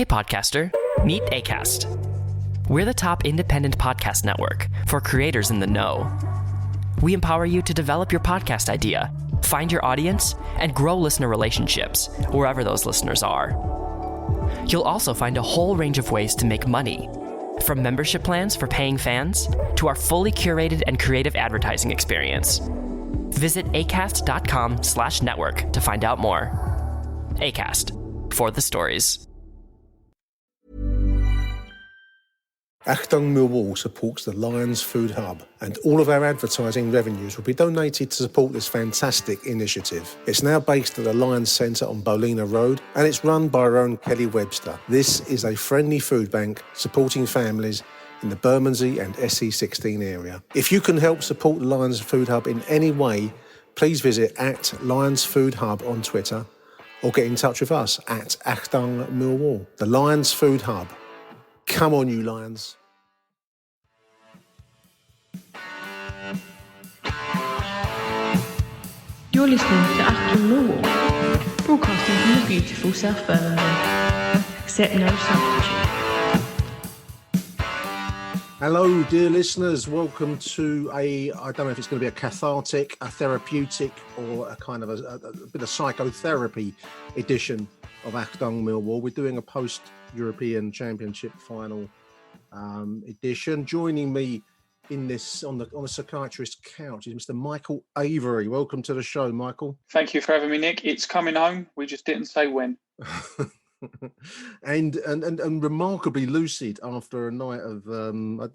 Hey podcaster, meet Acast. We're the top independent podcast network for creators in the know. We empower you to develop your podcast idea, find your audience, and grow listener relationships wherever those listeners are. You'll also find a whole range of ways to make money, from membership plans for paying fans to our fully curated and creative advertising experience. Visit acast.com/network to find out more. Acast, for the stories. Achtung Millwall supports the Lions Food Hub, and all of our advertising revenues will be donated to support this fantastic initiative. It's now based at the Lions Centre on Bolina Road, and it's run by our own Kelly Webster. This is a friendly food bank supporting families in the Bermondsey and SE16 area. If you can help support the Lions Food Hub in any way, please visit at Lions Food Hub on Twitter or get in touch with us at Achtung Millwall. The Lions Food Hub. Come on, you Lions. You're listening to Achtung Millwall, broadcasting from the beautiful South Birmingham. Accept no substitute. Hello, dear listeners. Welcome to I don't know if it's going to be a cathartic, a therapeutic, or a kind of a bit of psychotherapy edition of Achtung Millwall. We're doing a post-European Championship final edition. Joining me in this on the psychiatrist's couch is Mr. Michael Avery. Welcome to the show, Michael. Thank you for having me, Nick. It's coming home. We just didn't say when. and remarkably lucid after a night of I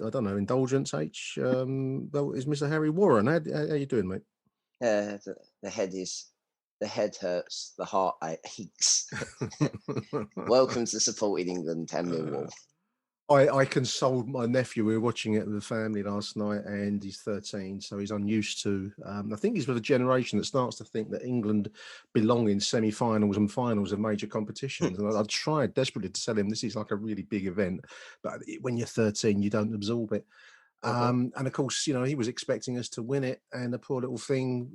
don't know, indulgence. Is Mr. Harry Warren. How you doing, mate? The head hurts, the heart aches. Welcome to supporting England and Millwall. I consoled my nephew. We were watching it with the family last night, and he's 13, so he's unused to. I think he's with a generation that starts to think that England belong in semi-finals and finals of major competitions. And I tried desperately to tell him this is like a really big event, but when you're 13, you don't absorb it. And of course, you know, he was expecting us to win it, and the poor little thing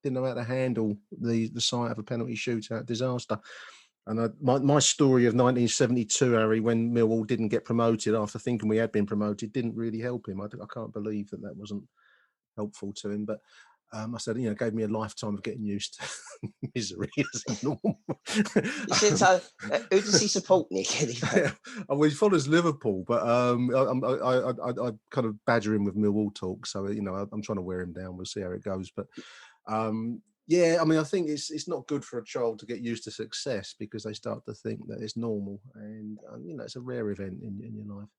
didn't know how to handle the sight of a penalty shootout disaster. And my story of 1972, Harry, when Millwall didn't get promoted after thinking we had been promoted, didn't really help him. I can't believe that wasn't helpful to him. But I said, you know, gave me a lifetime of getting used to misery as normal. You should tell, who does he support, Nick? Anyway? Well, he follows Liverpool, but I kind of badger him with Millwall talk. So, you know, I'm trying to wear him down. We'll see how it goes. But yeah, I mean, I think it's not good for a child to get used to success because they start to think that it's normal, and you know, it's a rare event in your life.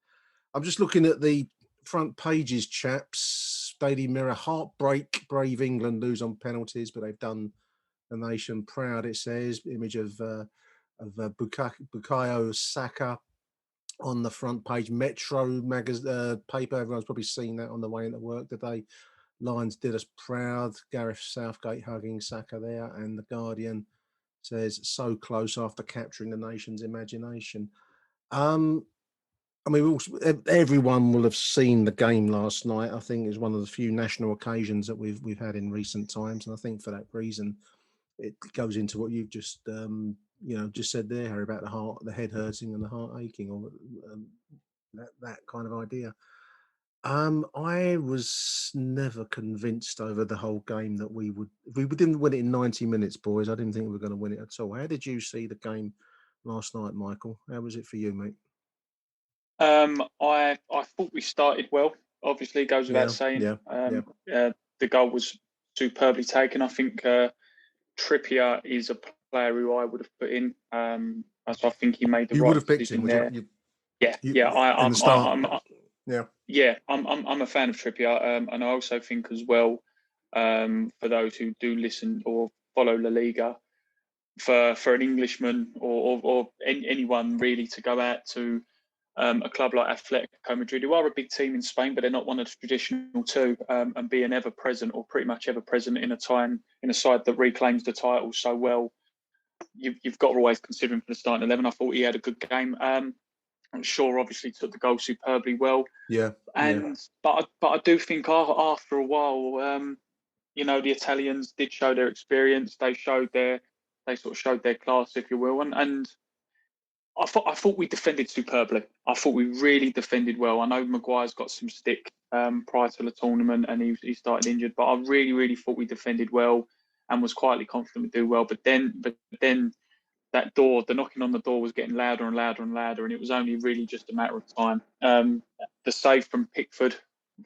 I'm just looking at the front pages, chaps. Daily Mirror: heartbreak, brave England lose on penalties, but they've done the nation proud. It says image of Bukayo Saka on the front page. Metro magazine paper. Everyone's probably seen that on the way into work today. Lions did us proud. Gareth Southgate hugging Saka there, and the Guardian says so close after capturing the nation's imagination. I mean, everyone will have seen the game last night. I think it's one of the few national occasions that we've had in recent times, and I think for that reason, it goes into what you've just just said there, Harry, about the head hurting and the heart aching, or that kind of idea. I was never convinced over the whole game that if we didn't win it in 90 minutes, boys, I didn't think we were going to win it at all. How did you see the game last night, Michael? How was it for you, mate? I thought we started well. Obviously, it goes without saying. The goal was superbly taken. I think Trippier is a player who I would have put in. So I think he made the right decision there. I'm a fan of Trippier, and I also think as well, for those who do listen or follow La Liga, for an Englishman or anyone really to go out to a club like Atletico Madrid, who are a big team in Spain, but they're not one of the traditional two, and being ever present or pretty much ever present in a side that reclaims the title so well, you've got to always consider him for the starting 11. I thought he had a good game. I'm sure obviously took the goal superbly well. But I do think after a while, the Italians did show their experience. They sort of showed their class, if you will, and I thought we defended superbly. I thought we really defended well. I know Maguire's got some stick prior to the tournament, and he started injured, but I really thought we defended well and was quietly confident we'd do well. But then that door, the knocking on the door, was getting louder and louder and louder, and it was only really just a matter of time. The save from Pickford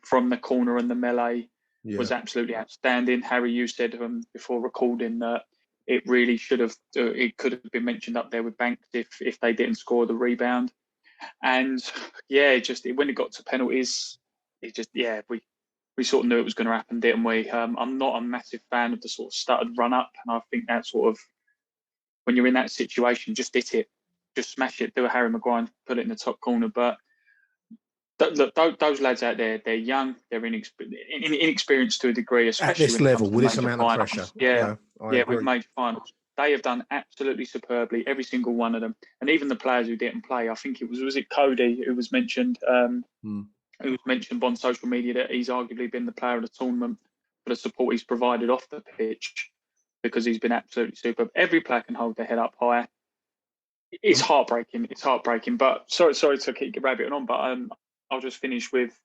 from the corner and the melee was absolutely outstanding. Harry, you said before recording that it really should have, it could have been mentioned up there with Banks if they didn't score the rebound. And yeah, when it got to penalties, we sort of knew it was going to happen, didn't we? I'm not a massive fan of the sort of stuttered run up, and I think that sort of, when you're in that situation, just hit it, just smash it, do a Harry Maguire and put it in the top corner. But look, those lads out there, they're young, they're inexperienced to a degree, especially at this when it level comes to with this major amount of finals. pressure. Yeah, with major finals. They have done absolutely superbly, every single one of them. And even the players who didn't play, I think was it Cody who was mentioned, who was mentioned on social media that he's arguably been the player of the tournament for the support he's provided off the pitch, because he's been absolutely superb. Every player can hold their head up high. It's heartbreaking. It's heartbreaking. But sorry to keep rabbiting on, but I'll just finish with,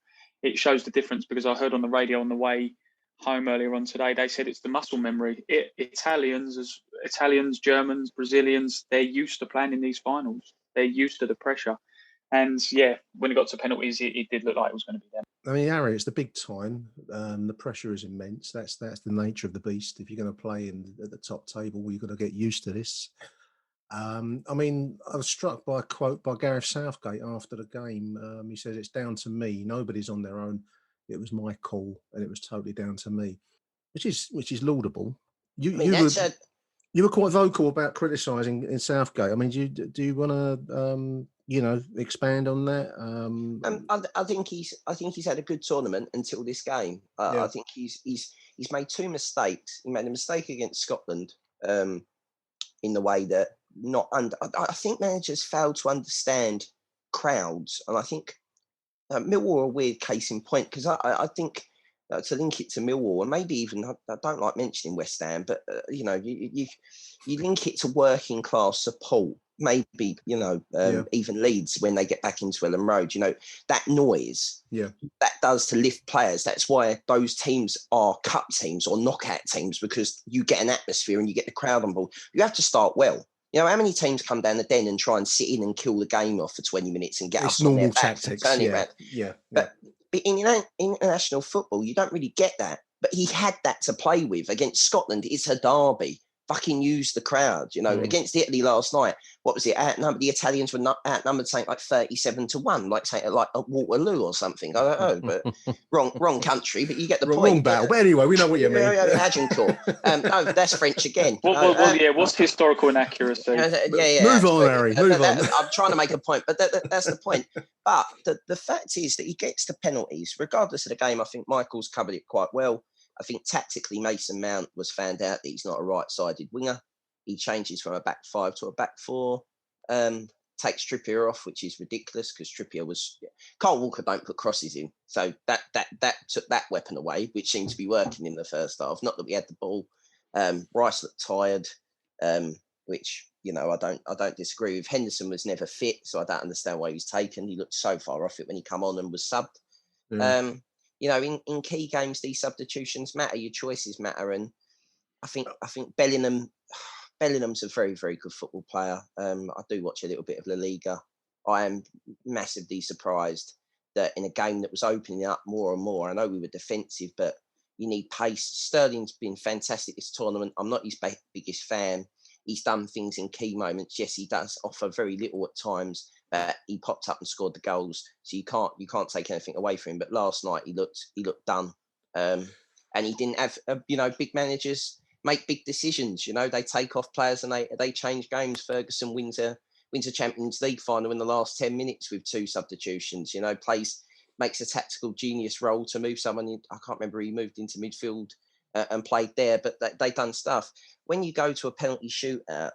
it shows the difference, because I heard on the radio on the way home earlier on today, they said it's the muscle memory. Italians, Germans, Brazilians, they're used to playing in these finals. They're used to the pressure. And yeah, when it got to penalties, it did look like it was going to be them. I mean, Harry, it's the big time. The pressure is immense. That's the nature of the beast. If you're going to play at the top table, you've got to get used to this. I mean, I was struck by a quote by Gareth Southgate after the game. He says, "It's down to me. Nobody's on their own. It was my call, and it was totally down to me," which is laudable. You were quite vocal about criticising in Southgate. I mean, do you want to expand on that? I think he's had a good tournament until this game. I think he's made two mistakes. He made a mistake against Scotland in the way that I think managers failed to understand crowds, and I think Millwall are a weird case in point, because I think to link it to Millwall, and maybe even, I don't like mentioning West Ham, but you link it to working class support. Maybe even Leeds when they get back into Ellen Road. That noise. That does to lift players. That's why those teams are cup teams or knockout teams, because you get an atmosphere and you get the crowd on board. You have to start well. How many teams come down the den and try and sit in and kill the game off for 20 minutes and get us on their backs and turn it around? But in international football, you don't really get that. But he had that to play with against Scotland. It's a derby. Fucking use the crowd, Against Italy last night, what was it? The Italians were outnumbered something like 37-1, like saying like at Waterloo or something. I don't know, but wrong country. But you get the point. Wrong battle. But anyway, we know what you mean. Agincourt. No, that's French again. What's historical inaccuracy? Move on, Harry. Move on. I'm trying to make a point, but that's the point. But the fact is that he gets to penalties, regardless of the game. I think Michael's covered it quite well. I think tactically Mason Mount was found out that he's not a right-sided winger. He changes from a back five to a back four, takes Trippier off, which is ridiculous, because Trippier was... Kyle Walker don't put crosses in. So that took that weapon away, which seemed to be working in the first half. Not that we had the ball. Rice looked tired, which, I don't disagree with. Henderson was never fit, so I don't understand why he was taken. He looked so far off it when he come on and was subbed. Yeah. In key games, these substitutions matter. Your choices matter, and I think Bellingham's a very, very good football player. I do watch a little bit of La Liga. I am massively surprised that in a game that was opening up more and more, I know we were defensive, but you need pace. Sterling's been fantastic this tournament. I'm not his biggest fan. He's done things in key moments. Yes, he does offer very little at times. He popped up and scored the goals, so you can't take anything away from him. But last night he looked done, and he didn't have big managers make big decisions. They take off players and they change games. Ferguson wins a Champions League final in the last 10 minutes with 2 substitutions. Makes a tactical genius role to move someone. I can't remember, he moved into midfield and played there, but they done stuff. When you go to a penalty shootout,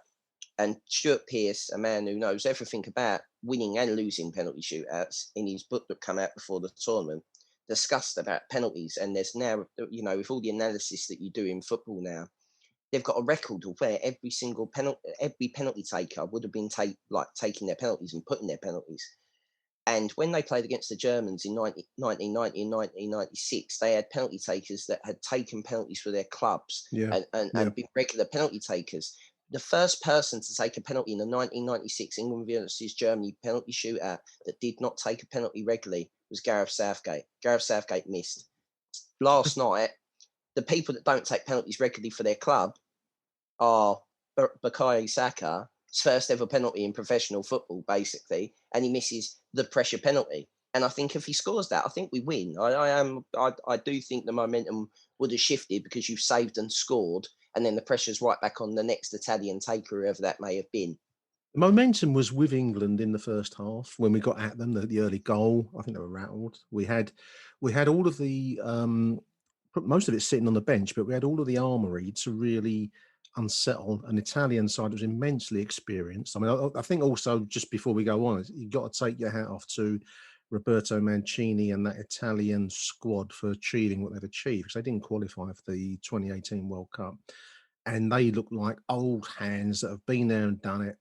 and Stuart Pearce, a man who knows everything about winning and losing penalty shootouts, in his book that came out before the tournament, discussed about penalties. And there's now, with all the analysis that you do in football now, they've got a record of where every penalty taker would have been taking their penalties and putting their penalties. And when they played against the Germans in 1990 and 1996, they had penalty takers that had taken penalties for their clubs and been regular penalty takers. The first person to take a penalty in the 1996 England versus Germany penalty shootout that did not take a penalty regularly was Gareth Southgate. Gareth Southgate missed. Last night, the people that don't take penalties regularly for their club are Bukayo Saka's first ever penalty in professional football, basically, and he misses the pressure penalty. And I think if he scores that, I think we win. I do think the momentum would have shifted because you've saved and scored, and then the pressure's right back on the next Italian taker, whoever that may have been. The momentum was with England in the first half when we got at them. The early goal, I think they were rattled. We had all of the most of it sitting on the bench, but we had all of the armoury to really unsettle an Italian side that was immensely experienced. I mean, I think also, just before we go on, you've got to take your hat off to Roberto Mancini and that Italian squad for achieving what they've achieved, because they didn't qualify for the 2018 World Cup. And they look like old hands that have been there and done it.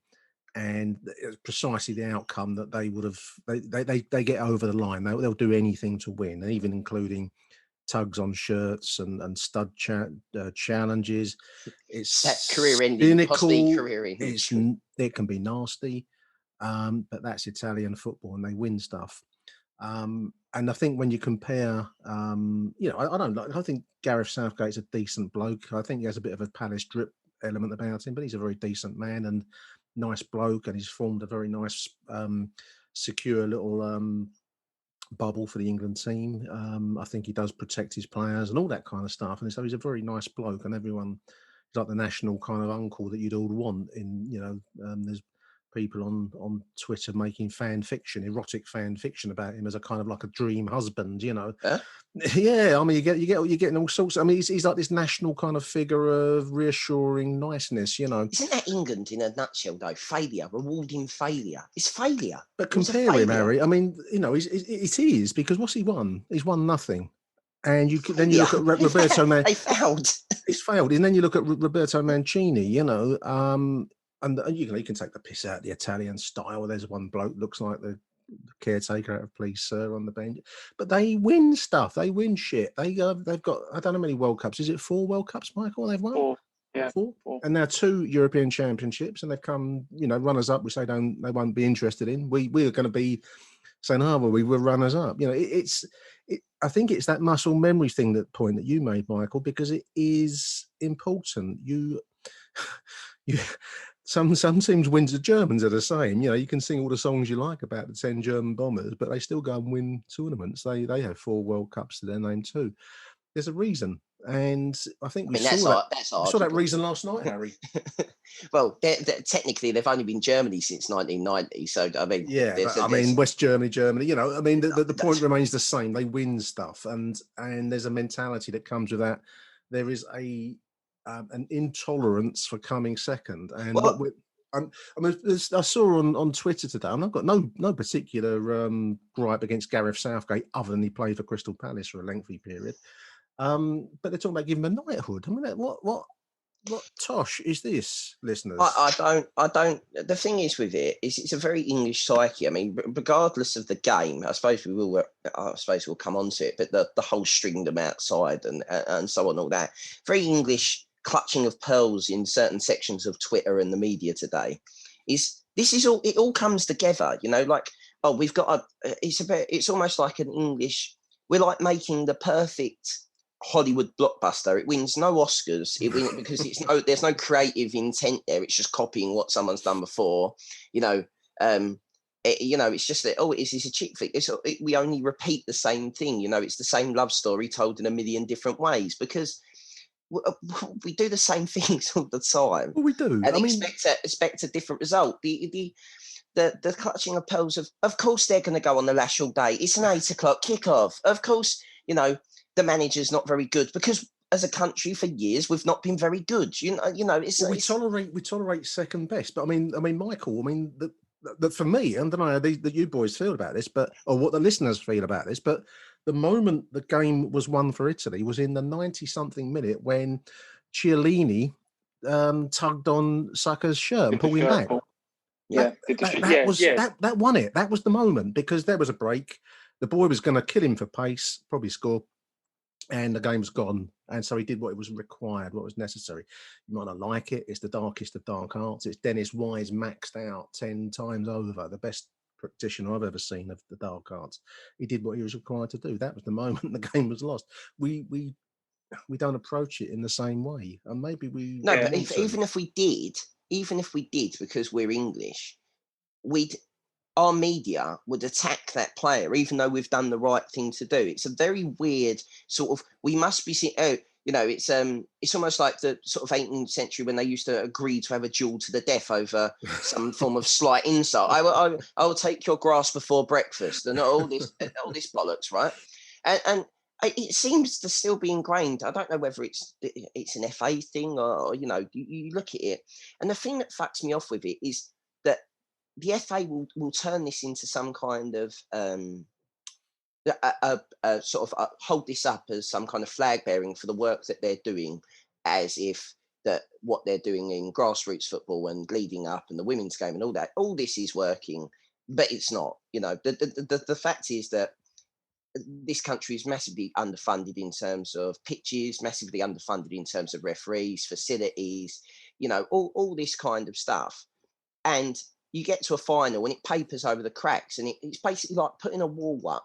And it's precisely the outcome that they would have. They get over the line. They'll do anything to win, and even including tugs on shirts and stud challenges. It's that career-ending, possibly career-ending. It can be nasty, but that's Italian football, and they win stuff. And I think when you compare, I think Gareth Southgate's a decent bloke. I think he has a bit of a Palace drip element about him, but he's a very decent man and nice bloke, and he's formed a very nice, secure little bubble for the England team. I think he does protect his players and all that kind of stuff, and so he's a very nice bloke, and everyone, he's like the national kind of uncle that you'd all want. There's people on Twitter making erotic fan fiction about him as a kind of like a dream husband, Huh? Yeah, I mean, you're getting all sorts. I mean, he's like this national kind of figure of reassuring niceness, Isn't that England in a nutshell, though? Failure, rewarding failure. It's failure. But compare him, Harry. I mean, it is, because what's he won? He's won nothing. And then you look at Roberto Mancini. They failed. He's failed. And then you look at Roberto Mancini, and you can take the piss out of the Italian style. There's one bloke looks like the caretaker out of Please Sir on the bench, but they win stuff. They win shit. They've got, I don't know how many World Cups. Is it 4 World Cups, Michael? They've won 4. Yeah, 4. And now 2 European Championships, and they've come, runners up, which they won't be interested in. We are going to be saying, we were runners up. I think it's that muscle memory thing, that point that you made, Michael, because it is important. Some teams win. The Germans are the same. You can sing all the songs you like about the 10 German bombers, but they still go and win tournaments. They have 4 World Cups to their name too. There's a reason, and I think we saw that reason last night, Harry. Well, technically they've only been Germany since 1990, so I mean, West Germany. The point remains the same. They win stuff, and there's a mentality that comes with that. There is an intolerance for coming second, and I saw on Twitter today, and I've got no particular gripe against Gareth Southgate other than he played for Crystal Palace for a lengthy period. But they're talking about giving him a knighthood. I mean, what tosh is this, listeners? I don't. The thing is with it is it's a very English psyche. I mean, regardless of the game, I suppose we'll come on to it. But the whole string them outside and so on, all that very English clutching of pearls in certain sections of Twitter and the media today. It all comes together. We've got it's almost like an English. We're like making the perfect Hollywood blockbuster. It wins no Oscars. It wins because there's no creative intent there. It's just copying what someone's done before. It's just that it's a chick flick. We only repeat the same thing. It's the same love story told in a million different ways because we do the same things all the time. Well, we do, and expect a different result. The clutching of pearls of course they're going to go on the lash all day. It's an 8 o'clock kickoff. Of course, the manager's not very good because as a country for years we've not been very good. We tolerate second best. But I mean, Michael, that for me, I don't know how that you boys feel about this, or what the listeners feel about this, but the moment the game was won for Italy was in the 90-something minute when Chiellini tugged on Saka's shirt and pulled him back. That won it. That was the moment, because there was a break. The boy was going to kill him for pace, probably score, and the game was gone. And so he did what was required, what was necessary. You might not like it. It's the darkest of dark arts. It's Dennis Wise maxed out 10 times over, the best practitioner I've ever seen of the dark arts. He did what he was required to do. That was the moment the game was lost. We don't approach it in the same way, and maybe we but even if we did, because we're English, our media would attack that player, even though we've done the right thing to do. It's a very weird sort of. We must be seeing. It's almost like the sort of 18th century when they used to agree to have a duel to the death over some form of slight insult. I will take your grass before breakfast, and all this bollocks, right? And it seems to still be ingrained. I don't know whether it's an FA thing or you look at it, and the thing that fucks me off with it is that the FA will turn this into some kind of sort of hold this up as some kind of flag bearing for the work that they're doing, as if that what they're doing in grassroots football and leading up and the women's game and all this is working, but it's not. The fact is that this country is massively underfunded in terms of pitches, massively underfunded in terms of referees, facilities, all this kind of stuff. And you get to a final and it papers over the cracks, and it's basically like putting a wall up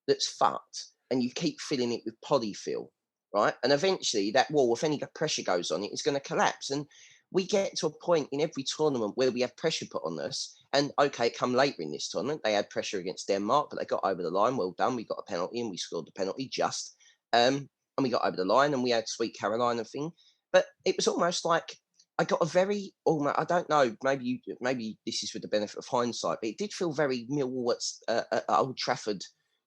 that's fucked, and you keep filling it with polyfill, right? And eventually that wall, if any pressure goes on it, it's going to collapse. And we get to a point in every tournament where we have pressure put on us. And okay, come later in this tournament, they had pressure against Denmark, but they got over the line. Well done. We got a penalty and we scored the penalty just. And we got over the line and we had Sweet Carolina thing. But it was almost like I got a very, I don't know, maybe this is with the benefit of hindsight, but it did feel very Millwall at Old Trafford,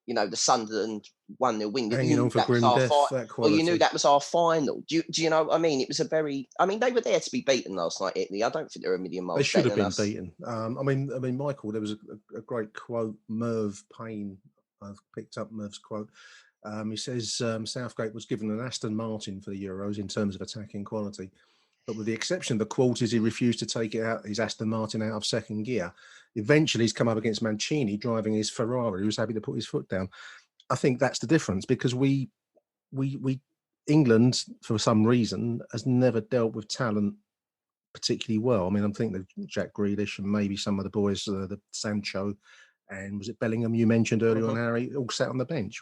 the Sunderland 1-0 win. Hanging on for grim death, that quality. Well, you knew that was our final. Do you know what I mean? It was they were there to be beaten last night, Italy. I don't think they were a million miles. They should have been beaten. I mean, Michael, there was a great quote, Merv Payne. I've picked up Merv's quote. He says Southgate was given an Aston Martin for the Euros in terms of attacking quality. But with the exception of the quarters, he refused to take his Aston Martin out of second gear. Eventually, he's come up against Mancini driving his Ferrari, who was happy to put his foot down. I think that's the difference, because we England, for some reason, has never dealt with talent particularly well. I mean, I'm thinking of Jack Grealish and maybe some of the boys, the Sancho, and was it Bellingham you mentioned earlier on, Harry, all sat on the bench.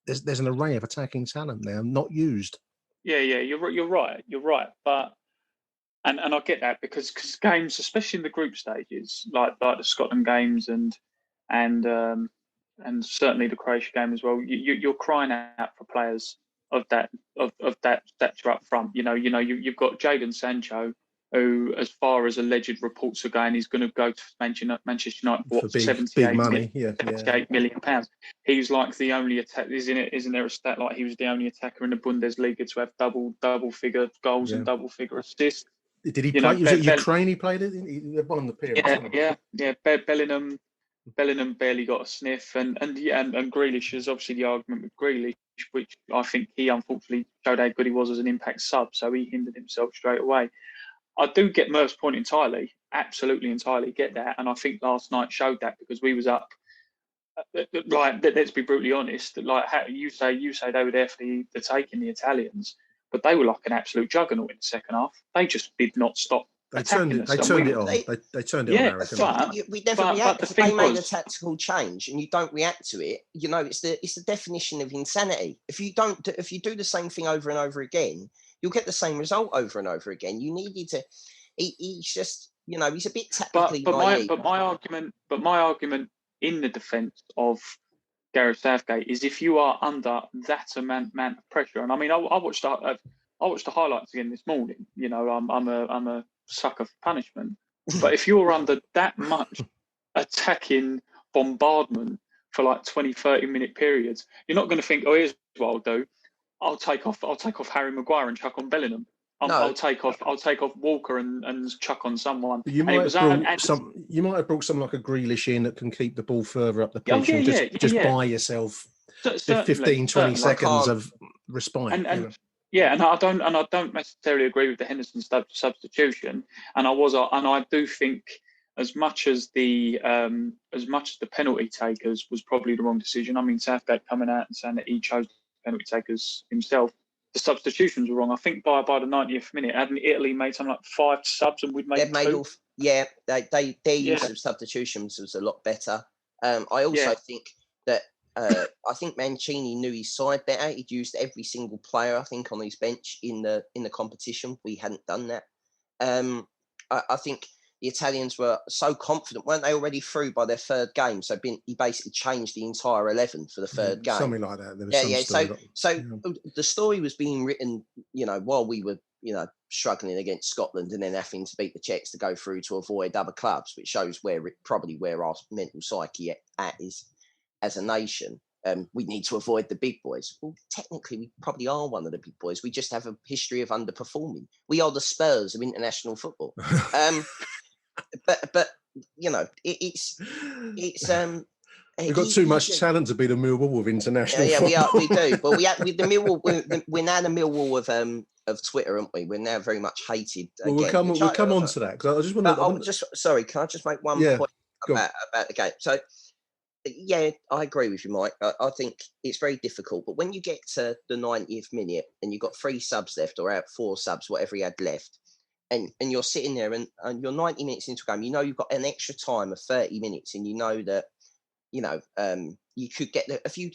There's an array of attacking talent there, not used. Yeah, you're right, but. And I get that because games, especially in the group stages, like the Scotland games and certainly the Croatia game as well, you're crying out for players of that stature up front. You've got Jadon Sancho, who, as far as alleged reports are going, is going to go to Manchester United for £78 million. He's like the only attacker. Isn't there a stat like he was the only attacker in the Bundesliga to have double figure goals and double figure assists? Did he play? Was it Ukraine he played it? He won the period. Yeah. Bellingham barely got a sniff, and Grealish is obviously the argument with Grealish, which I think he unfortunately showed how good he was as an impact sub, so he hindered himself straight away. I do get Merv's point entirely, absolutely entirely get that, and I think last night showed that, because we was up. Like, let's be brutally honest. Like, how you say they were there for the taking, the Italians. But they were like an absolute juggernaut in the second half. They just did not stop. They turned it on. They turned it on. We never react. They made a tactical change, and you don't react to it. It's the definition of insanity. If you do the same thing over and over again, you'll get the same result over and over again. You needed to. He's just, he's a bit tactically naive. But my argument in the defence of Gareth Southgate is, if you are under that amount of pressure, and I mean, I watched the highlights again this morning. I'm a sucker for punishment, but if you're under that much attacking bombardment for like 20-30 minute periods, you're not going to think, oh, here's what I'll do. I'll take off Harry Maguire and chuck on Bellingham. I'll take off Walker and chuck on someone. You might have brought someone like a Grealish in that can keep the ball further up the pitch and just buy yourself 15-20 seconds of respite. Yeah, and I don't necessarily agree with the Henderson substitution. And I do think as much as the penalty takers was probably the wrong decision. I mean, Southgate coming out and saying that he chose the penalty takers himself. The substitutions were wrong. I think by the 90th minute, hadn't Italy made something like 5 subs and we'd made 2? Their use of substitutions was a lot better. I also think that I think Mancini knew his side better. He'd used every single player, I think, on his bench in the competition. We hadn't done that. I think the Italians were so confident, weren't they, already through by their third game? So he basically changed the entire 11 for the third game. Something like that. There was The story was being written, while we were, struggling against Scotland and then having to beat the Czechs to go through to avoid other clubs, which shows where our mental psyche is as a nation. We need to avoid the big boys. Well, technically, we probably are one of the big boys. We just have a history of underperforming. We are the Spurs of international football. But it's we've got too much talent to be the Millwall of international football. We do. Well, the Millwall. We're now the Millwall of Twitter, aren't we? We're now very much hated. Well, we'll come on to that, because I just want to. Sorry, can I just make one point about the game? So, I agree with you, Mike. I think it's very difficult, but when you get to the 90th minute and you've got 3 subs left, or out 4 subs, whatever he had left, and you're sitting there and you're 90 minutes into a game, you've got an extra time of 30 minutes, and you know that you could get if you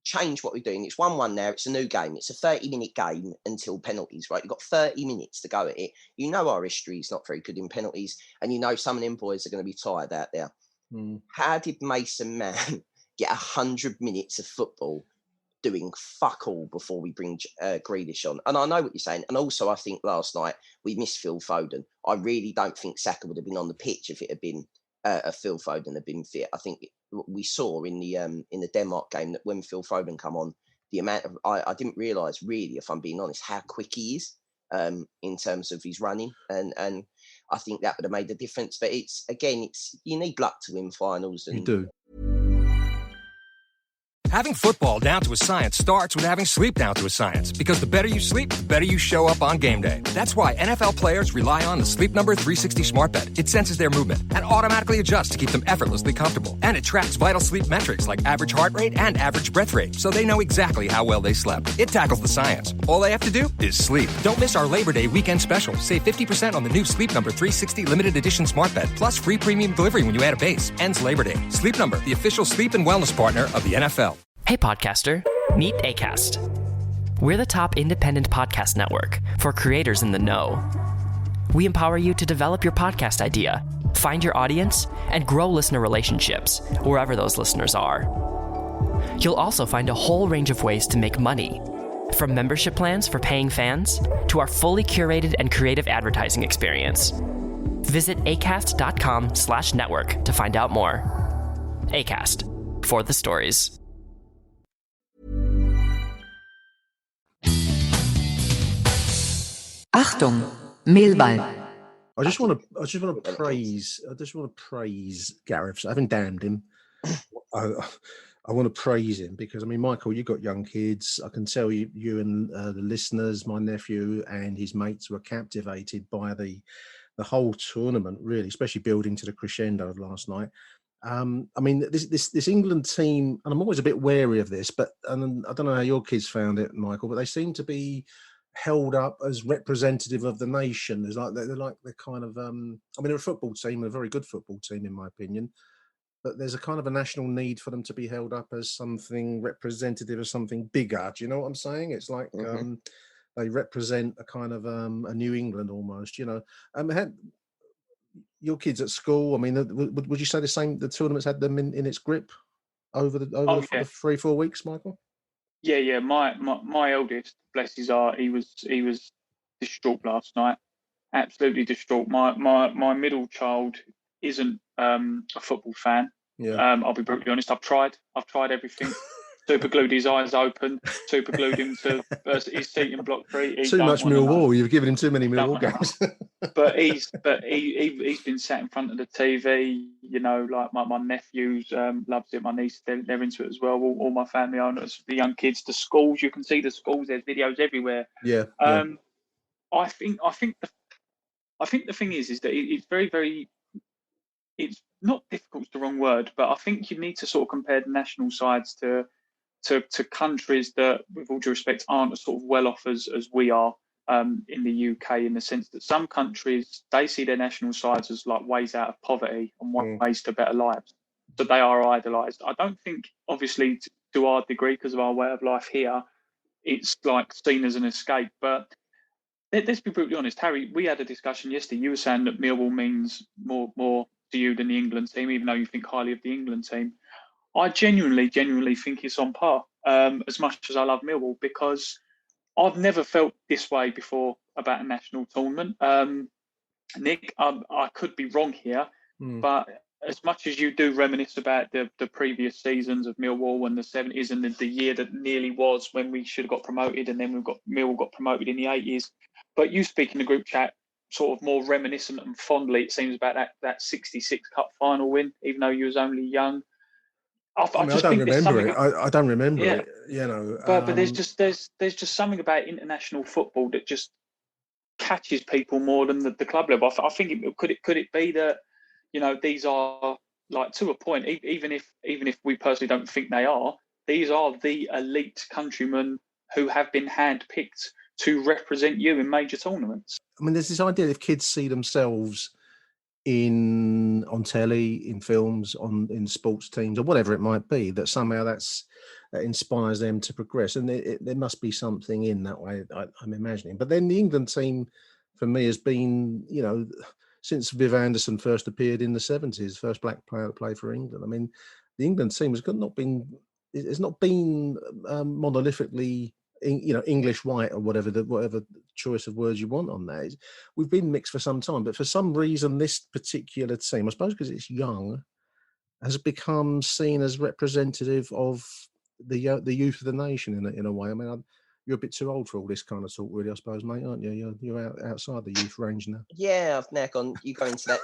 change what we're doing. It's 1-1 now. It's a new game. It's a 30-minute game until penalties, right? You've got 30 minutes to go at it. Our history is not very good in penalties, and some of them boys are going to be tired out there. How did Mason Mann get 100 minutes of football doing fuck all before we bring Grealish on? And I know what you're saying. And also, I think last night we missed Phil Foden. I really don't think Saka would have been on the pitch if it had been Phil Foden had been fit. I think we saw in the Denmark game that when Phil Foden come on, the amount of I didn't realise really, if I'm being honest, how quick he is in terms of his running, and I think that would have made a difference. But it's you need luck to win finals. And you do. Having football down to a science starts with having sleep down to a science. Because the better you sleep, the better you show up on game day. That's why NFL players rely on the Sleep Number 360 smart bed. It senses their movement and automatically adjusts to keep them effortlessly comfortable. And it tracks vital sleep metrics like average heart rate and average breath rate, so they know exactly how well they slept. It tackles the science. All they have to do is sleep. Don't miss our Labor Day weekend special. Save 50% on the new Sleep Number 360 limited edition smart bed, plus free premium delivery when you add a base. Ends Labor Day. Sleep Number, the official sleep and wellness partner of the NFL. Hey podcaster, meet Acast. We're the top independent podcast network for creators in the know. We empower you to develop your podcast idea, find your audience, and grow listener relationships wherever those listeners are. You'll also find a whole range of ways to make money, from membership plans for paying fans to our fully curated and creative advertising experience. Visit acast.com/network to find out more. Acast, for the stories. Achtung, Mehlball. I just want to praise Gareth. So having damned him, I want to praise him because, I mean, Michael, you've got young kids. I can tell you and the listeners, my nephew and his mates were captivated by the whole tournament, really, especially building to the crescendo of last night. I mean, this England team, and I'm always a bit wary of this, and I don't know how your kids found it, Michael, but they seem to be held up as representative of the nation. They're kind of, I mean, they're a football team, a very good football team, in my opinion, but there's a kind of a national need for them to be held up as something representative of something bigger. Do you know what I'm saying? It's like they represent a kind of a New England almost, your kids at school, I mean, would you say the same? The tournament's had them in its grip over the 3-4 weeks, Michael? Yeah. My eldest, bless his heart, he was distraught last night, absolutely distraught. My middle child isn't a football fan. Yeah. I'll be brutally honest. I've tried everything super glued his eyes open, super glued him to his seat in block 3. He Too don't much wanna know. Millwall. You've given him too many Don't Millwall wanna know. games. But he's been sat in front of the TV. You know, like my nephews loves it. My niece, they're into it as well. All my family are. The young kids, the schools. You can see the schools. There's videos everywhere. Yeah. I think the thing is that it's very, very. It's not difficult. It's the wrong word, but I think you need to sort of compare the national sides to countries that, with all due respect, aren't as sort of well off as we are in the UK, in the sense that some countries, they see their national sides as like ways out of poverty and ways to better lives. So they are idolised. I don't think, obviously, to our degree, because of our way of life here, it's like seen as an escape. But let's be brutally honest, Harry. We had a discussion yesterday. You were saying that Millwall means more to you than the England team, even though you think highly of the England team. I genuinely think it's on par, as much as I love Millwall, because I've never felt this way before about a national tournament. Nick, I could be wrong here, but as much as you do reminisce about the previous seasons of Millwall and the 70s and the year that nearly was when we should have got promoted, and then Millwall got promoted in the 80s, but you speak in the group chat sort of more reminiscent and fondly, it seems, about that 66 Cup final win, even though you was only young. I don't remember it. I don't remember it. You know, but there's just something about international football that just catches people more than the club level. I think could it be that, you know, these are, like, to a point, even if we personally don't think they are, these are the elite countrymen who have been handpicked to represent you in major tournaments. I mean, there's this idea if kids see themselves on telly, in films, in sports teams, or whatever it might be, that somehow that inspires them to progress, and there must be something in that way, I'm imagining. But then the England team, for me, has been, you know, since Viv Anderson first appeared in the 70s, first black player to play for England. I mean, the England team has not been monolithically, you know, English white or whatever choice of words you want on that. We've been mixed for some time, but for some reason, this particular team, I suppose because it's young, has become seen as representative of the youth of the nation in a way. I mean, you're a bit too old for all this kind of talk, really, I suppose, mate, aren't you? You're outside the youth range now. Yeah, I've now gone. You go into that.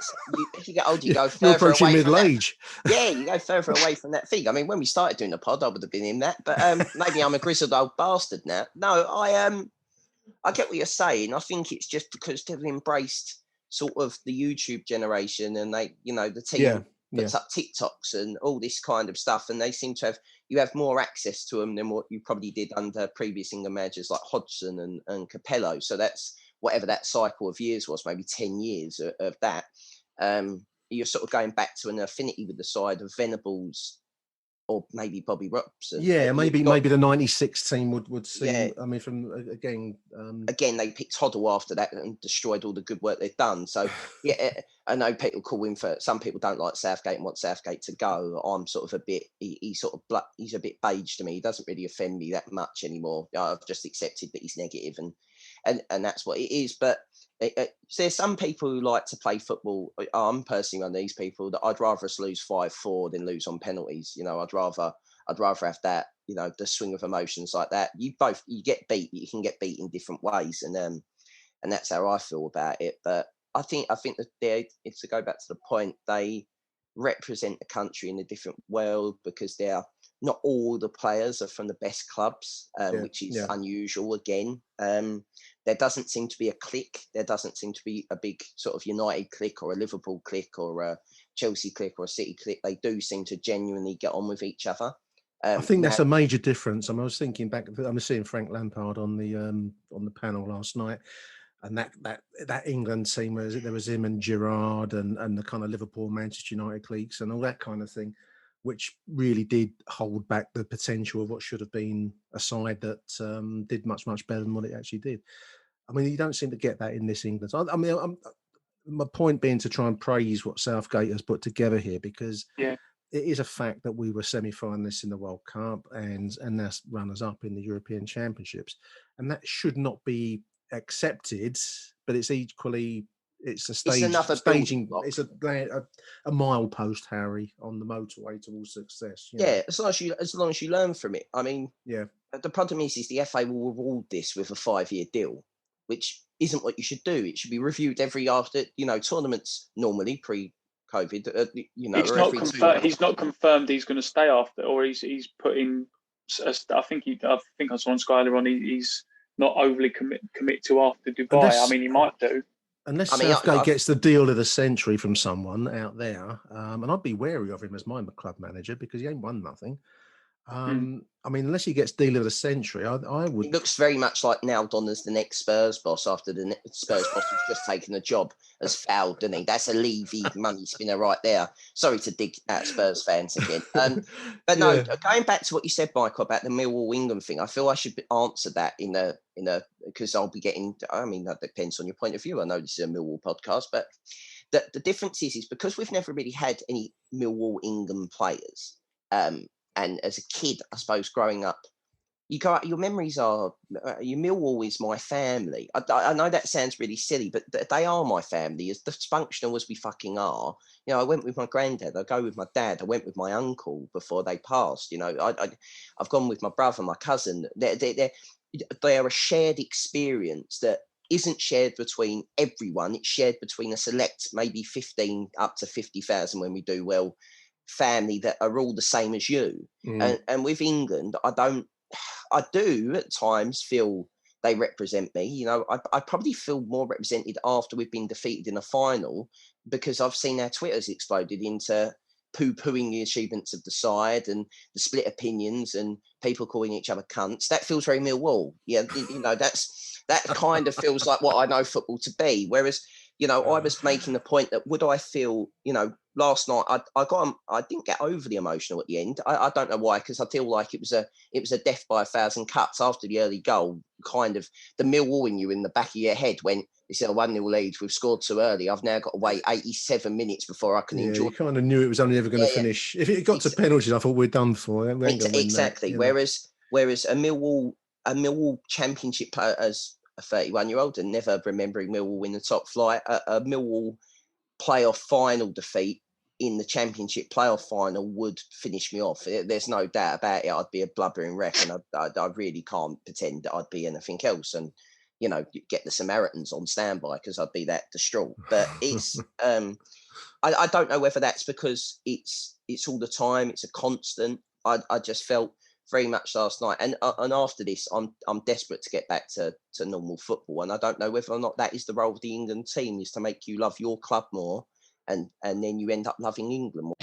If you get older, you go further you're approaching away middle from age. That. Yeah, you go further away from that thing. I mean, when we started doing the pod, I would have been in that, but maybe I'm a grizzled old bastard now. No, I get what you're saying. I think it's just because they've embraced sort of the YouTube generation, and they, you know, the team puts up TikToks and all this kind of stuff, and they seem to have more access to them than what you probably did under previous England managers like Hodgson and Capello. So that's whatever that cycle of years was, maybe 10 years of that. You're sort of going back to an affinity with the side of Venables, or maybe Bobby Robson. Yeah, maybe the 96 team would seem. Yeah. I mean, from again, they picked Hoddle after that and destroyed all the good work they've done. So yeah, I know people call him for. Some people don't like Southgate and want Southgate to go. I'm sort of a bit. He's a bit beige to me. He doesn't really offend me that much anymore. I've just accepted that he's negative, and that's what it is. But there's some people who like to play football. I'm personally one of these people that I'd rather us lose 5-4 than lose on penalties. You know, I'd rather have that, you know, the swing of emotions like that. You get beat, you can get beat in different ways, and that's how I feel about it. But I think that it's to go back to the point, they represent the country in a different world because they're not all the players are from the best clubs, which is unusual again. There doesn't seem to be a clique. There doesn't seem to be a big sort of United clique or a Liverpool clique or a Chelsea clique or a City clique. They do seem to genuinely get on with each other. I think that's a major difference. I was thinking back. I was seeing Frank Lampard on the panel last night, and that England team, there was him and Gerrard and the kind of Liverpool, Manchester United cliques and all that kind of thing, which really did hold back the potential of what should have been a side that did much better than what it actually did. I mean, you don't seem to get that in this England. I mean, my point being to try and praise what Southgate has put together here, because it is a fact that we were semi-finalists in the World Cup and that's runners-up in the European Championships, and that should not be accepted. But it's equally it's a another staging. block. It's a milepost, Harry, on the motorway towards success. Yeah, as long as you learn from it. I mean, yeah. The problem is the FA will reward this with a 5-year deal, which isn't what you should do. It should be reviewed every after tournaments normally pre-COVID. He's not confirmed he's going to stay after, or he's put in. I think I saw on Sky earlier on. He's not overly commit to after Dubai. I mean, he might do. Unless Southgate gets the deal of the century from someone out there, and I'd be wary of him as my club manager because he ain't won nothing. I mean, unless he gets deal of the century, I would. He looks very much like nailed on as the next Spurs boss after the Spurs boss has just taken a job as fouled, doesn't he? That's a Levy money spinner right there. Sorry to dig at Spurs fans again. But no, going back to what you said, Michael, about the Millwall England thing, I feel I should answer that in a because I'll be getting. I mean, that depends on your point of view. I know this is a Millwall podcast, but the difference is because we've never really had any Millwall England players. And as a kid, I suppose, growing up, your memories are, your Millwall is my family. I know that sounds really silly, but they are my family. As dysfunctional as we fucking are, I went with my granddad, I go with my dad, I went with my uncle before they passed. I've gone with my brother, my cousin. They are a shared experience that isn't shared between everyone. It's shared between a select, maybe 15 up to 50,000 when we do well, family that are all the same as you. And with England, I do at times feel they represent me. I probably feel more represented after we've been defeated in a final because I've seen our Twitters exploded into poo-pooing the achievements of the side and the split opinions and people calling each other cunts. That feels very Millwall. Yeah, that kind of feels like what I know football to be. Whereas, I was making the point that would I feel, last night I didn't get overly emotional at the end. I don't know why, because I feel like it was a death by 1,000 cuts after the early goal. Kind of the Millwall in you in the back of your head went, it's a 1-0 lead. We've scored too early. I've now got to wait 87 minutes before I can enjoy. You kind of knew it was only ever going to finish. If it got to penalties, I thought we're done for. Exactly. Whereas a Millwall championship player as a 31-year-old and never remembering Millwall in the top flight, a Millwall playoff final defeat in the championship playoff final would finish me off. There's no doubt about it. I'd be a blubbering wreck, and I really can't pretend that I'd be anything else. And get the Samaritans on standby because I'd be that distraught. But it's I don't know whether that's because it's all the time. It's a constant. I just felt very much last night, and after this, I'm desperate to get back to normal football, and I don't know whether or not that is the role of the England team, is to make you love your club more, and then you end up loving England more.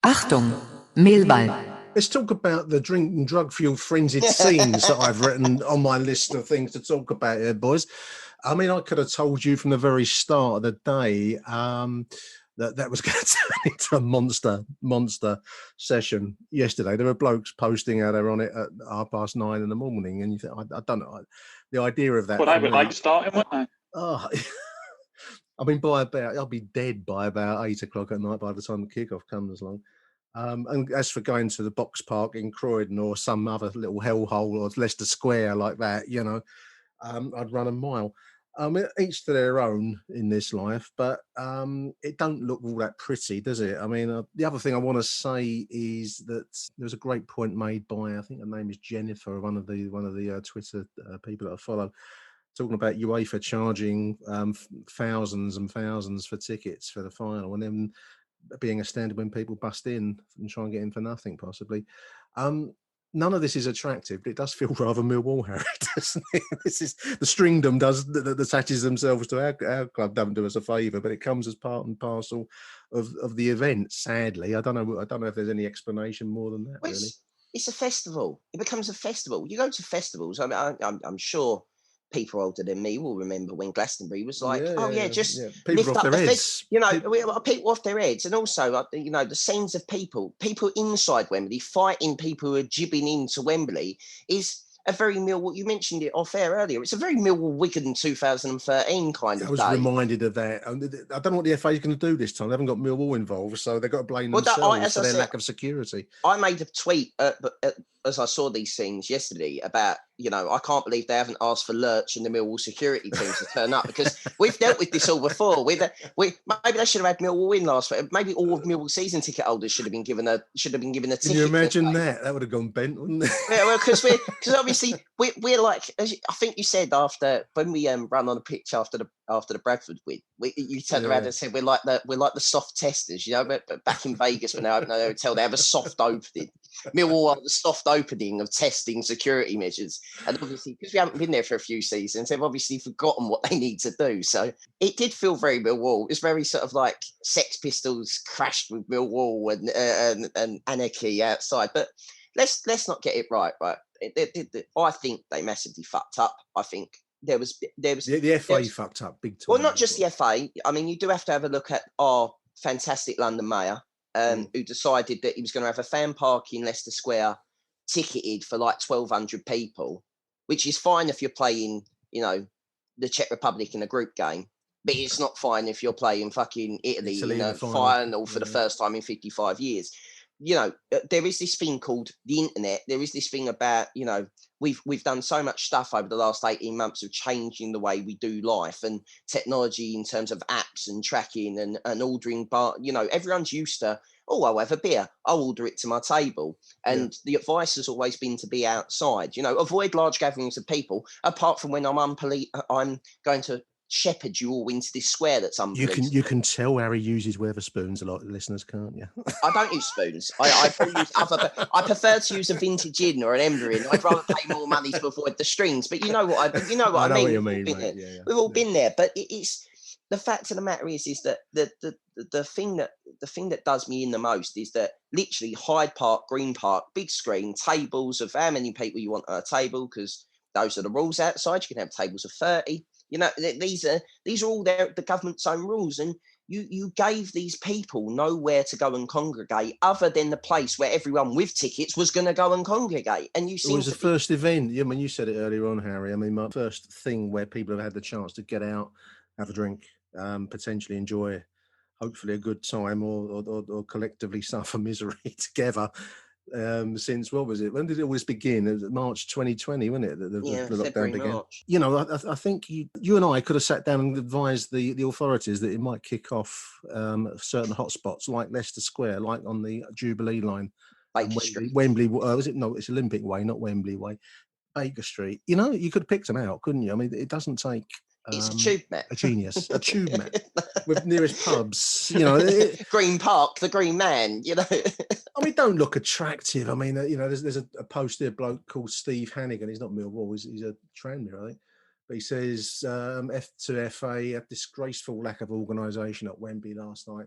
Achtung, Mehlball. Let's talk about the drink and drug fueled frenzied scenes that I've written on my list of things to talk about here, boys. I mean, I could have told you from the very start of the day that was going to turn into a monster session yesterday. There were blokes posting how they're on it at 9:30 in the morning, and you think, I don't know, the idea of that. Well, they were late starting, weren't they? Oh, I mean, I'll be dead by about 8 o'clock at night by the time the kickoff comes along. And as for going to the box park in Croydon or some other little hellhole or Leicester Square like that, I'd run a mile. Each to their own in this life, but it don't look all that pretty, does it? I mean, the other thing I want to say is that there's a great point made by, I think her name is Jennifer, one of the Twitter people that I follow, talking about UEFA charging thousands and thousands for tickets for the final, and then being a standard when people bust in and try and get in for nothing, possibly. None of this is attractive, but it does feel rather Millwall, Harry, doesn't it? This is the stringdom that attaches themselves to our club. Don't do us a favour, but it comes as part and parcel of the event. Sadly, I don't know if there's any explanation more than that. Well, really, it's a festival. It becomes a festival. You go to festivals. I mean, I'm sure people older than me will remember when Glastonbury was like, just people lift off up their the heads. People off their heads, and also the scenes of people inside Wembley fighting people who are jibbing into Wembley is a very Millwall. You mentioned it off air earlier. It's a very Millwall Wigan 2013 kind of. I was reminded of that. I don't know what the FA is going to do this time. They haven't got Millwall involved, so they've got to blame themselves for their lack of security. I made a tweet as I saw these things yesterday about, I can't believe they haven't asked for Lurch and the Millwall security teams to turn up, because we've dealt with this all before. Maybe they should have had Millwall win last week. Maybe all of Millwall season ticket holders should have been given a ticket. Can you imagine that? That would have gone bent, wouldn't it? Yeah, well, because obviously we're like, as I think you said when we run on the pitch after the Bradford win, you turned around and said we're like the soft testers, but back in Vegas when they open their hotel, they have a soft opening. Millwall are the soft opening of testing security measures, and obviously because we haven't been there for a few seasons, they've obviously forgotten what they need to do. So it did feel very Millwall. It's very sort of like Sex Pistols crashed with Millwall and anarchy outside, but. Let's not get it right. I think they massively fucked up. I think there was the FA fucked up big time. Well, not just the FA. I mean, you do have to have a look at our fantastic London mayor, who decided that he was going to have a fan park in Leicester Square ticketed for like 1,200 people, which is fine if you're playing, the Czech Republic in a group game. But it's not fine if you're playing fucking Italy in a final for the first time in 55 years. There is this thing called the internet. There is this thing about, we've done so much stuff over the last 18 months of changing the way we do life and technology in terms of apps and tracking and ordering. But, everyone's used to, I'll have a beer. I'll order it to my table. And the advice has always been to be outside, avoid large gatherings of people, apart from when I'm going to shepherd you all into this square that's unbelievable. You can tell Harry uses Weatherspoons a lot, listeners, can't you? I don't use spoons. I I prefer to use a vintage gin or an ember in. I'd rather pay more money to avoid the strings. But you know what I mean. What you mean, mate. We've all been there. But it's the fact of the matter is that the thing that does me in the most is that literally Hyde Park, Green Park, big screen, tables of how many people you want at a table, because those are the rules outside. You can have tables of 30. These are all the government's own rules, and you gave these people nowhere to go and congregate other than the place where everyone with tickets was going to go and congregate. And it was the first event. I mean, you said it earlier on, Harry. I mean, my first thing where people have had the chance to get out, have a drink, potentially enjoy, hopefully a good time, or collectively suffer misery together. Since what was it? When did it always begin? It was March 2020, wasn't it? The lockdown began. March. I think you and I could have sat down and advised the authorities that it might kick off certain hotspots like Leicester Square, like on the Jubilee line, Wembley. Was it? No, it's Olympic Way, not Wembley Way. Baker Street. You could have picked them out, couldn't you? I mean, it doesn't take. It's a tube map. A genius. A tube map with nearest pubs. Green Park, the Green Man. I mean, don't look attractive. I mean, there's a post there, bloke called Steve Hannigan. He's not Millwall. He's a Tranmere, I think. But he says F to FA, a disgraceful lack of organisation at Wembley last night.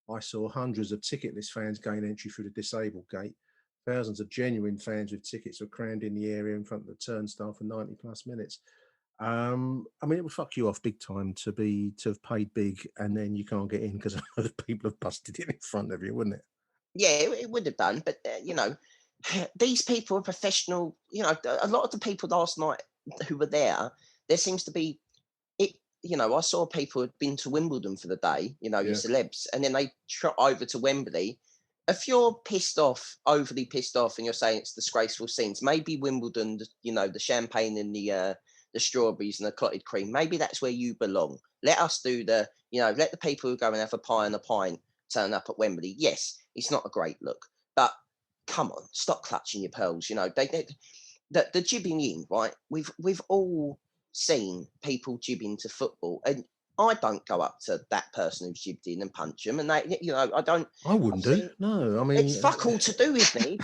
I saw hundreds of ticketless fans gain entry through the disabled gate. Thousands of genuine fans with tickets were crammed in the area in front of the turnstile for 90 plus minutes. I mean, it would fuck you off big time to have paid big and then you can't get in because other people have busted in front of you, wouldn't it? Yeah, it would have done. But, these people are professional. A lot of the people last night who were there seems to be it. I saw people who'd been to Wimbledon for the day, your celebs, and then they trot over to Wembley. If you're overly pissed off, and you're saying it's disgraceful scenes, maybe Wimbledon, the champagne and the strawberries and the clotted cream, maybe that's where you belong. Let us do let the people who go and have a pie and a pint turn up at Wembley. Yes, it's not a great look, but come on, stop clutching your pearls. The jibbing in, right? We've all seen people jibbing to football, and I don't go up to that person who's jibbed in and punch them, and I don't. I wouldn't do. No, I mean, it's fuck all to do with me.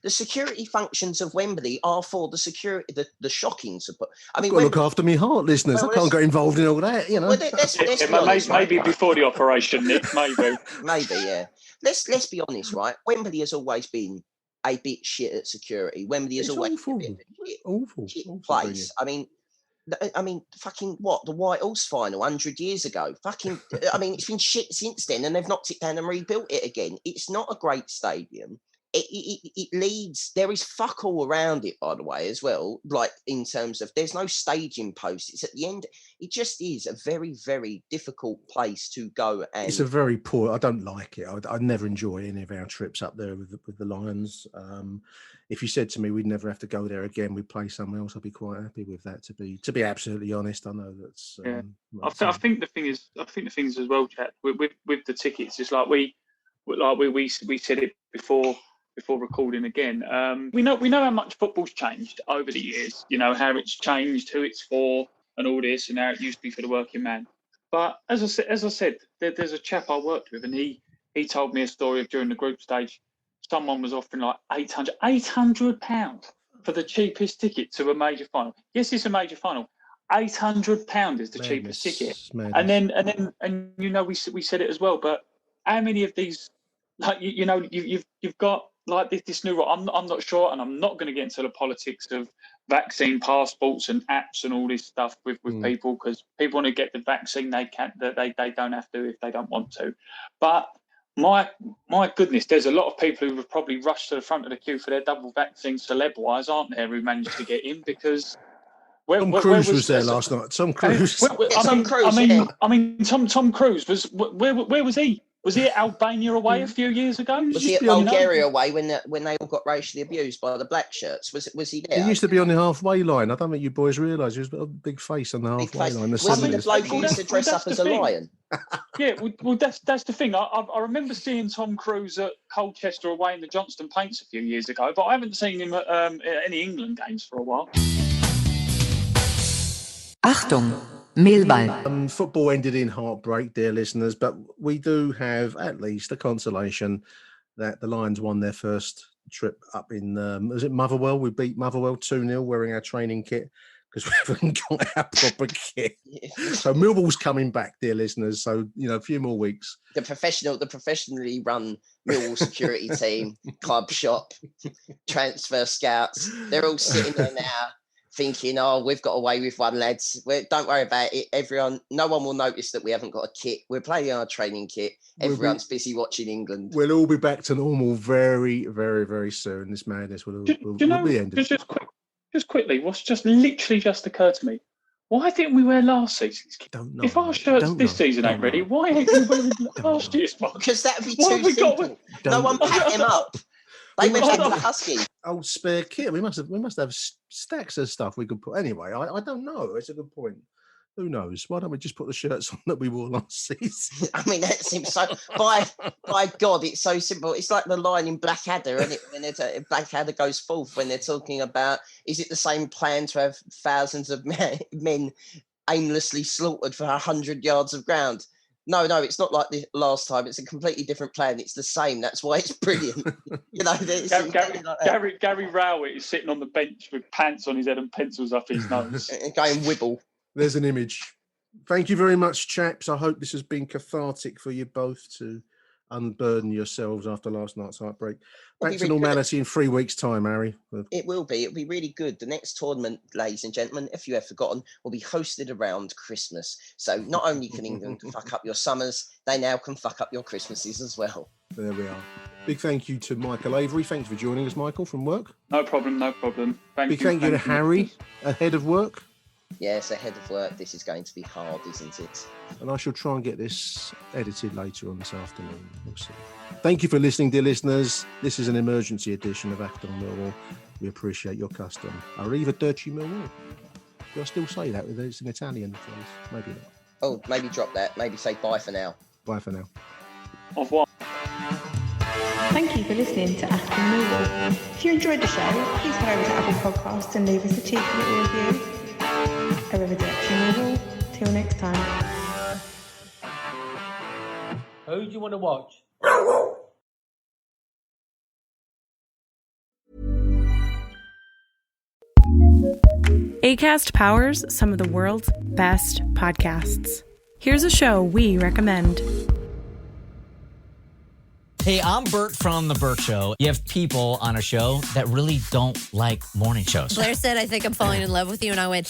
The security functions of Wembley are for the security, the shocking support. I mean, look after me heart, listeners. I can't get involved in all that. Well, maybe before the operation, Nick. Maybe, yeah. Let's be honest, right? Wembley has always been a bit shit at security. Wembley has always been a shit place. I mean, fucking what? The White Horse final 100 years ago. Fucking, it's been shit since then, and they've knocked it down and rebuilt it again. It's not a great stadium. it leads. There is fuck all around it, by the way, as well. Like in terms of, there's no staging post. It's at the end. It just is a very, very difficult place to go. And it's a very poor. I don't like it. I'd never enjoy any of our trips up there with the Lions. If you said to me we'd never have to go there again, we'd play somewhere else, I'd be quite happy with that. To be absolutely honest, I know that's. I think the thing is as well, chat with the tickets. It's like we said it before recording again. We know how much football's changed over the years. You know how it's changed, who it's for, and all this, and how it used to be for the working man. But as I said, there's a chap I worked with, and he told me a story of during the group stage, someone was offering like £800 for the cheapest ticket to a major final. Yes, it's a major final. £800 is the cheapest ticket. And then you know we said it as well. But how many of these, like you've got like this new rule? I'm not sure, and I'm not going to get into the politics of vaccine passports and apps and all this stuff with people, because people want to get the vaccine, they don't have to if they don't want to. But my goodness, there's a lot of people who have probably rushed to the front of the queue for their double vaccine celeb-wise, aren't there, who managed to get in because. Tom Cruise was there last night. Tom Cruise. Tom Cruise was. Where was he? Was he at Albania away a few years ago? Was he at Bulgaria away when they all got racially abused by the black shirts? Was he there? He used to be on the halfway line. I don't think you boys realise he was a big face on the halfway line. Was he the bloke who used to dress up as a lion? Yeah, well, that's the thing. I remember seeing Tom Cruise at Colchester away in the Johnston Paints a few years ago, but I haven't seen him at any England games for a while. Achtung, Millwall. Football ended in heartbreak, dear listeners, but we do have at least a consolation that the Lions won their first trip up in, was it Motherwell? We beat Motherwell 2-0 wearing our training kit because we haven't got our proper kit. So Millwall's coming back, dear listeners. So, a few more weeks. The professionally run Millwall security team, club shop, transfer scouts, they're all sitting there now, thinking, we've got away with one, lads. Don't worry about it. No one will notice that we haven't got a kit. We're playing our training kit. Everyone's busy watching England. We'll all be back to normal very, very, very soon. This madness will be ended. Just quickly, what's just literally just occurred to me? Why didn't we wear last season's kit? Don't know. If our shirts this season ain't ready, why ain't we wearing last year's one? Because that would be too simple. No one packed them up. They went back to the Husky. Old spare kit. We must have stacks of stuff we could put. Anyway, I don't know. It's a good point. Who knows? Why don't we just put the shirts on that we wore last season? I mean, that seems so. By God, it's so simple. It's like the line in Blackadder, isn't it? When Blackadder goes forth when they're talking about, is it the same plan to have thousands of men aimlessly slaughtered for 100 yards of ground? No, it's not like the last time. It's a completely different plan. It's the same. That's why it's brilliant. Gary Rowett is sitting on the bench with pants on his head and pencils up his nose. Going wibble. There's an image. Thank you very much, chaps. I hope this has been cathartic for you both to unburden yourselves after last night's heartbreak. Back to normality in 3 weeks' time, Harry. It will be. It'll be really good. The next tournament, ladies and gentlemen, if you have forgotten, will be hosted around Christmas. So not only can England fuck up your summers, they now can fuck up your Christmases as well. There we are. Big thank you to Michael Avery. Thanks for joining us, Michael, from work. No problem. Big thank you to Harry, ahead of work. Yes, ahead of work. This is going to be hard, isn't it? And I shall try and get this edited later on this afternoon. We'll see. Thank you for listening, dear listeners. This is an emergency edition of Achtung Millwall. We appreciate your custom. Arrivederci Millwall. Do I still say that? It's an Italian phrase. Maybe not. Oh, maybe drop that. Maybe say bye for now. Bye for now. Au revoir. Thank you for listening to Achtung Millwall. If you enjoyed the show, please head over to Apple Podcasts and leave us a cheeky little review. Arrivederci Millwall. Till next time. Who do you want to watch? Acast powers some of the world's best podcasts. Here's a show we recommend. Hey, I'm Bert from The Bert Show. You have people on a show that really don't like morning shows. Blair said, I think I'm falling in love with you. And I went,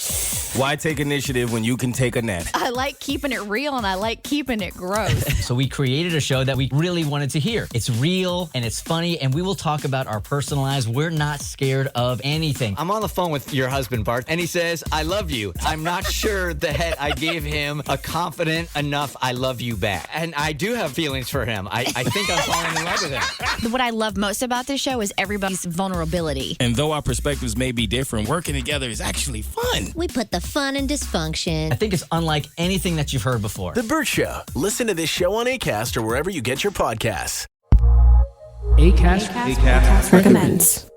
why take initiative when you can take a nap? I like keeping it real and I like keeping it gross. So we created a show that we really wanted to hear. It's real and it's funny, and we will talk about our personal lives. We're not scared of anything. I'm on the phone with your husband, Bart, and he says, I love you. I'm not sure that I gave him a confident enough I love you back. And I do have feelings for him. I think I'm falling in love with him. What I love most about this show is everybody's vulnerability. And though our perspectives may be different, working together is actually fun. We put the fun in dysfunction. I think it's unlike anything that you've heard before. The Bert Show. Listen to this show on Acast or wherever you get your podcasts. Acast recommends.